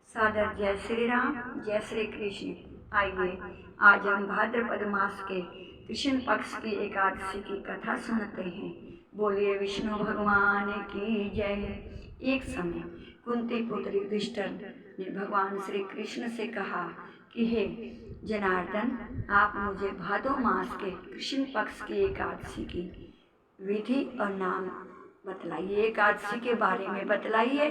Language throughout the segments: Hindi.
सादर जय श्री राम, जय श्री कृष्ण। आइए आज हम भाद्रपद मास के कृष्ण पक्ष की एकादशी की कथा सुनते हैं। बोलिए विष्णु भगवान की जय। एक समय कुंती पुत्र युधिष्ठिर ने भगवान श्री कृष्ण से कहा कि हे जनार्दन, आप मुझे भादो मास के कृष्ण पक्ष की एकादशी की विधि और नाम बतलाइए। एकादशी के बारे में बतलाइए,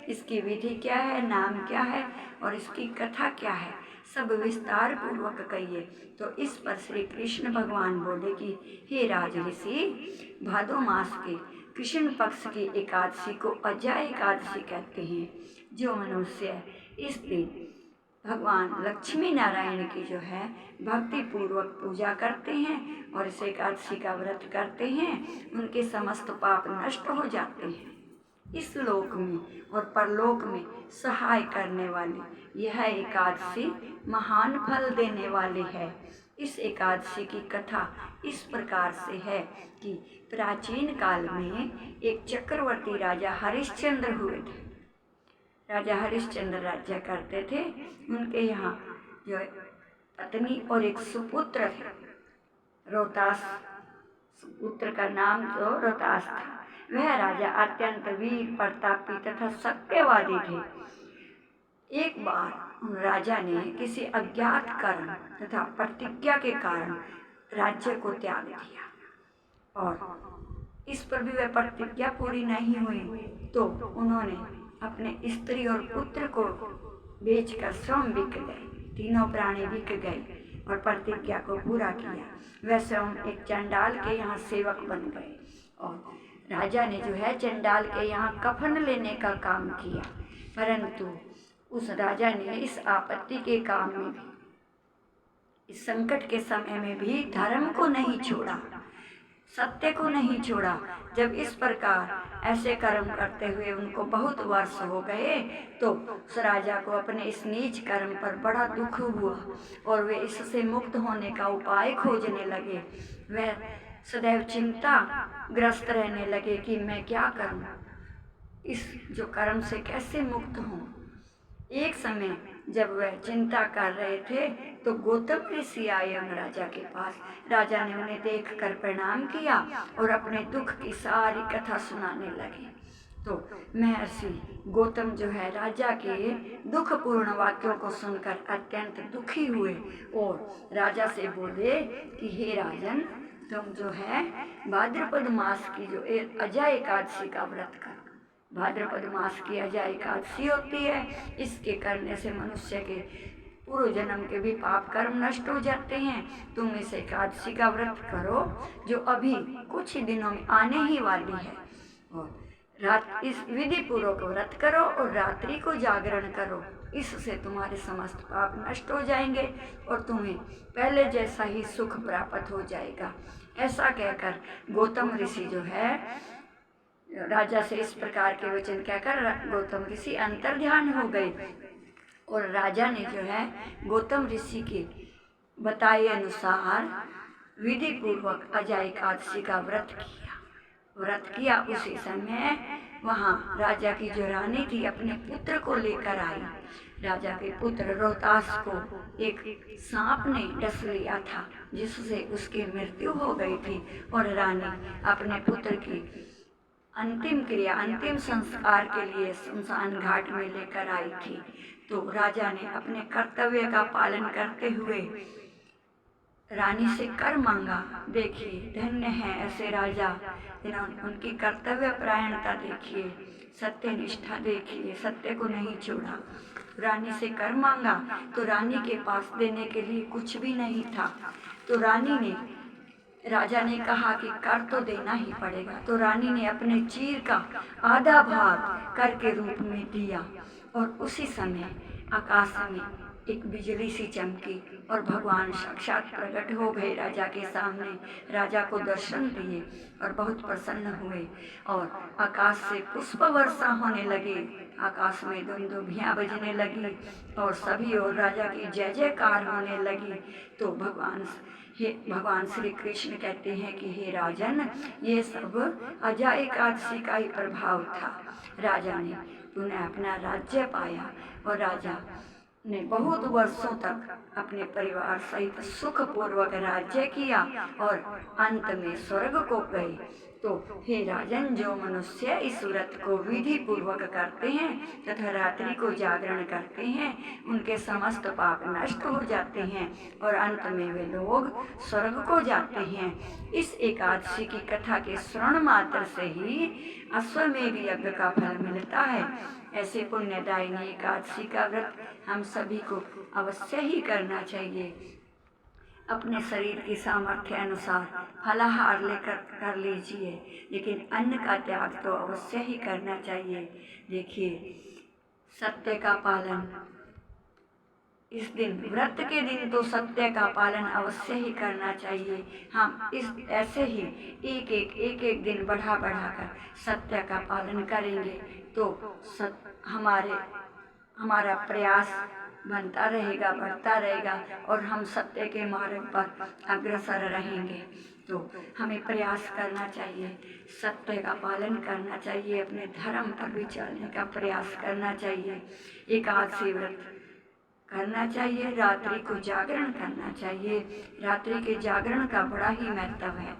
इसकी विधि क्या है, नाम क्या है और इसकी कथा क्या है, सब विस्तार पूर्वक कहिए। तो इस पर श्री कृष्ण भगवान बोले कि हे राज ऋषि, भादो मास के कृष्ण पक्ष की एकादशी को अजय एकादशी कहते हैं। जो मनुष्य इस दिन भगवान लक्ष्मी नारायण की जो है भक्ति पूर्वक पूजा करते हैं और इस एकादशी का व्रत करते हैं, उनके समस्त पाप नष्ट हो जाते हैं। इस लोक में और परलोक में सहाय करने वाली यह एकादशी महान फल देने वाली है। इस एकादशी की कथा इस प्रकार से है कि प्राचीन काल में एक चक्रवर्ती राजा हरिश्चंद्र हुए थे। राजा हरिश्चंद्र राज्य करते थे। उनके यहाँ जो पत्नी और एक सुपुत्र थे। रोहतास सुपुत्र का नाम जो रोहतास था। वह राजा अत्यंत वीर प्रतापी तथा सत्यवादी थे। एक बार उन राजा ने किसी अज्ञात कारण तथा प्रतिज्ञा के कारण राज्य को त्याग दिया और इस पर भी वह प्रतिज्ञा पूरी नहीं हुई तो उन्होंने अपने स्त्री और पुत्र को बेचकर स्वयं बिक गए। तीनों प्राणी बिक गए और प्रतिज्ञा को पूरा किया। वह स्वयं एक चंडाल के यहाँ सेवक बन गए और राजा ने जो है चंडाल के यहाँ कफन लेने का काम किया। परंतु उस राजा ने इस आपत्ति के काम में भी, इस संकट के समय में भी धर्म को नहीं छोड़ा, सत्य को नहीं छोड़ा। जब इस प्रकार ऐसे कर्म करते हुए उनको बहुत वर्ष हो गए तो उस राजा को अपने इस नीच कर्म पर बड़ा दुख हुआ और वे इससे मुक्त होने का उपाय खोजने लगे। वह सदैव चिंता ग्रस्त रहने लगे कि मैं क्या करूं, इस जो कर्म से कैसे मुक्त हूं। एक समय जब वह चिंता कर रहे थे तो गौतम ऋषि आए उन राजा के पास। राजा ने उन्हें देखकर प्रणाम किया और अपने दुख की सारी कथा सुनाने लगे। तो महर्षि गौतम जो है राजा के दुखपूर्ण वाक्यों को सुनकर अत्यंत दुखी हुए और राजा से बोले कि हे राजन, तुम जो है भाद्रपद मास की जो अजय एकादशी का व्रत करो। भाद्रपद मास की अजय एकादशी होती है। इसके करने से मनुष्य के पूर्व जन्म के भी पाप कर्म नष्ट हो जाते हैं। तुम इस एकादशी का व्रत करो जो अभी कुछ ही दिनों में आने ही वाली है और रात इस विधि पूर्वक व्रत करो और रात्रि को जागरण करो। इससे तुम्हारे समस्त पाप नष्ट हो जाएंगे और तुम्हें पहले जैसा ही सुख प्राप्त हो जाएगा। ऐसा कहकर गौतम ऋषि जो है राजा से इस प्रकार के वचन कहकर गौतम ऋषि अंतर्ध्यान हो गए और राजा ने जो है गौतम ऋषि के बताए अनुसार विधि पूर्वक अजय एकादशी का व्रत किया। उसी समय वहाँ राजा की जो रानी थी अपने पुत्र को लेकर आई। राजा के पुत्र रोहतास को एक सांप ने डस लिया था जिससे उसकी मृत्यु हो गई थी और रानी अपने पुत्र की अंतिम क्रिया, अंतिम संस्कार के लिए शमशान घाट में लेकर आई थी। तो राजा ने अपने कर्तव्य का पालन करते हुए रानी से कर मांगा। देखिए धन्य है ऐसे राजा जिन्होंने उनकी कर्तव्य परायणता देखिए, सत्यनिष्ठा देखिए, सत्य को नहीं छोड़ा। रानी से कर मांगा तो रानी के पास देने के लिए कुछ भी नहीं था। तो राजा ने कहा कि कर तो देना ही पड़ेगा। तो रानी ने अपने चीर का आधा भाग कर के रूप में दिया और उसी समय आकाश में एक बिजली सी चमकी और भगवान साक्षात प्रकट हो गए राजा के सामने। राजा को दर्शन दिए और बहुत प्रसन्न हुए और आकाश से पुष्प वर्षा होने लगी। आकाश में दुंदुभियां बजने लगी और सभी और राजा की जय जयकार होने लगी। तो भगवान श्री कृष्ण कहते हैं कि हे राजन, ये सब अजय एकादशी का ही प्रभाव था। राजा ने पुनः अपना राज्य पाया और राजा ने बहुत वर्षों तक अपने परिवार सहित सुखपूर्वक राज्य किया और अंत में स्वर्ग को गए। तो हे राजन, जो मनुष्य इस व्रत को विधि पूर्वक करते हैं तथा रात्रि को जागरण करते हैं, उनके समस्त पाप नष्ट हो जाते हैं और अंत में वे लोग स्वर्ग को जाते हैं। इस एकादशी की कथा के श्रवण मात्र से ही अश्वमेध यज्ञ का फल मिलता है। ऐसे पुण्यदायिनी एकादशी का व्रत हम सभी को अवश्य ही करना चाहिए। अपने शरीर की सामर्थ्य अनुसार फलाहार लेकर कर लीजिए, लेकिन अन्न का त्याग तो अवश्य ही करना चाहिए। देखिए, सत्य का पालन, इस दिन व्रत के दिन तो सत्य का पालन अवश्य ही करना चाहिए। हम इस ऐसे ही एक दिन बढ़ा कर सत्य का पालन करेंगे तो हमारा प्रयास बनता रहेगा, बढ़ता रहेगा और हम सत्य के मार्ग पर अग्रसर रहेंगे। तो हमें प्रयास करना चाहिए, सत्य का पालन करना चाहिए, अपने धर्म पर भी चलने का प्रयास करना चाहिए, एकादशी व्रत करना चाहिए, रात्रि को जागरण करना चाहिए। रात्रि के जागरण का बड़ा ही महत्व है।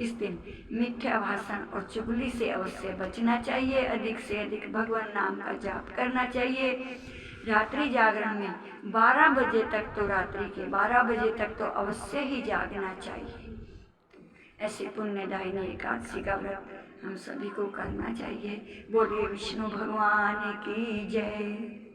इस दिन मिथ्या भाषण और चुगली से अवश्य बचना चाहिए। अधिक से अधिक भगवान नाम का जाप करना चाहिए। रात्रि जागरण में 12 बजे तक तो रात्रि के 12 बजे तक तो अवश्य ही जागना चाहिए। ऐसे पुण्यदायिनी एकादशी का व्रत हम सभी को करना चाहिए। बोलिए विष्णु भगवान की जय।